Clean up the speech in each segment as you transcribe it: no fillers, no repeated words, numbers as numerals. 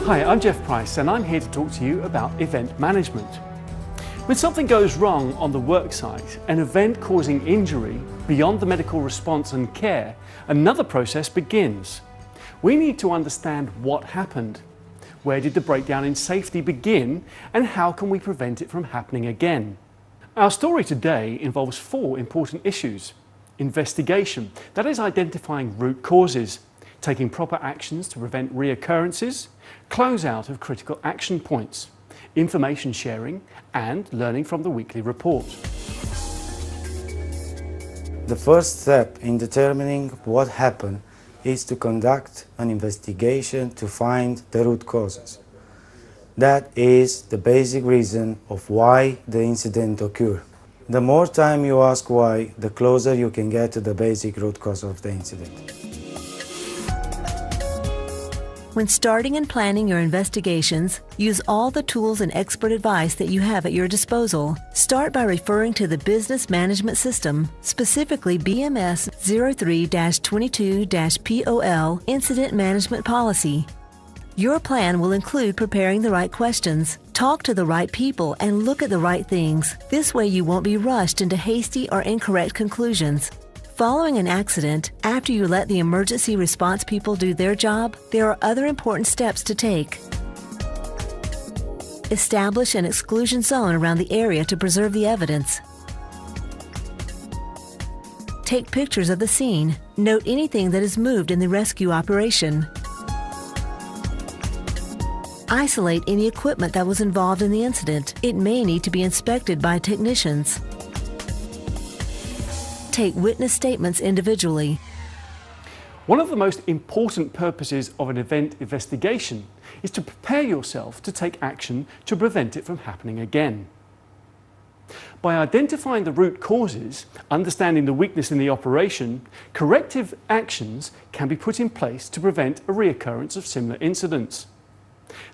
Hi, I'm Jeff Price and I'm here to talk to you about event management. When something goes wrong on the work site, an event causing injury beyond the medical response and care, another process begins. We need to understand what happened. Where did the breakdown in safety begin and how can we prevent it from happening again? Our story today involves 4 important issues. Investigation, that is identifying root causes, taking proper actions to prevent reoccurrences, closeout of critical action points, information sharing and learning from the weekly report. The first step in determining what happened is to conduct an investigation to find the root causes. That is the basic reason of why the incident occurred. The more time you ask why, the closer you can get to the basic root cause of the incident. When starting and planning your investigations, use all the tools and expert advice that you have at your disposal. Start by referring to the Business Management System, specifically BMS 03-22-POL Incident Management Policy. Your plan will include preparing the right questions, talk to the right people, and look at the right things. This way you won't be rushed into hasty or incorrect conclusions. Following an accident, after you let the emergency response people do their job, there are other important steps to take. Establish an exclusion zone around the area to preserve the evidence. Take pictures of the scene. Note anything that is moved in the rescue operation. Isolate any equipment that was involved in the incident. It may need to be inspected by technicians. Take witness statements individually. One of the most important purposes of an event investigation is to prepare yourself to take action to prevent it from happening again. By identifying the root causes, understanding the weakness in the operation, corrective actions can be put in place to prevent a reoccurrence of similar incidents.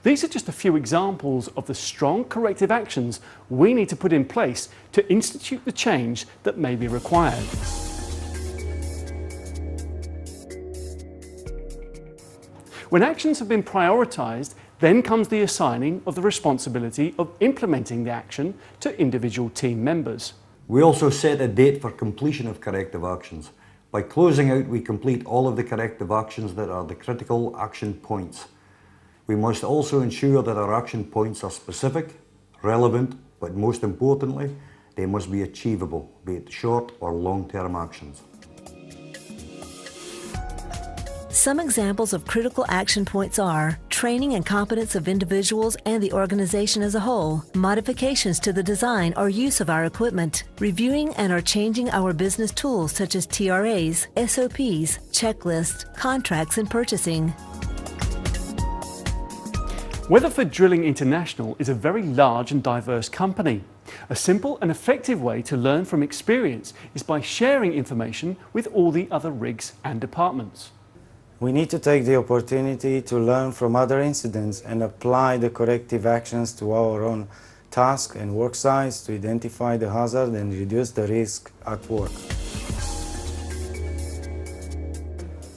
These are just a few examples of the strong corrective actions we need to put in place to institute the change that may be required. When actions have been prioritised, then comes the assigning of the responsibility of implementing the action to individual team members. We also set a date for completion of corrective actions. By closing out, we complete all of the corrective actions that are the critical action points. We must also ensure that our action points are specific, relevant, but most importantly, they must be achievable, be it short or long-term actions. Some examples of critical action points are training and competence of individuals and the organization as a whole, modifications to the design or use of our equipment, reviewing and or changing our business tools such as TRAs, SOPs, checklists, contracts, and purchasing. Weatherford Drilling International is a very large and diverse company. A simple and effective way to learn from experience is by sharing information with all the other rigs and departments. We need to take the opportunity to learn from other incidents and apply the corrective actions to our own task and work sites to identify the hazard and reduce the risk at work.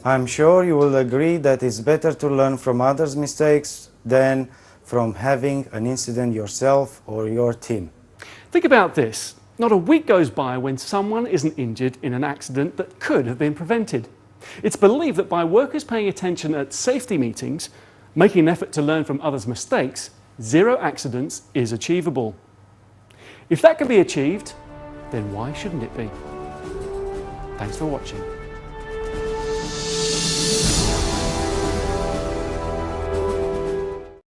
I'm sure you will agree that it's better to learn from others' mistakes than from having an incident yourself or your team. Think about this. Not a week goes by when someone isn't injured in an accident that could have been prevented. It's believed that by workers paying attention at safety meetings, making an effort to learn from others' mistakes, 0 accidents is achievable. If that can be achieved, then why shouldn't it be? Thanks for watching.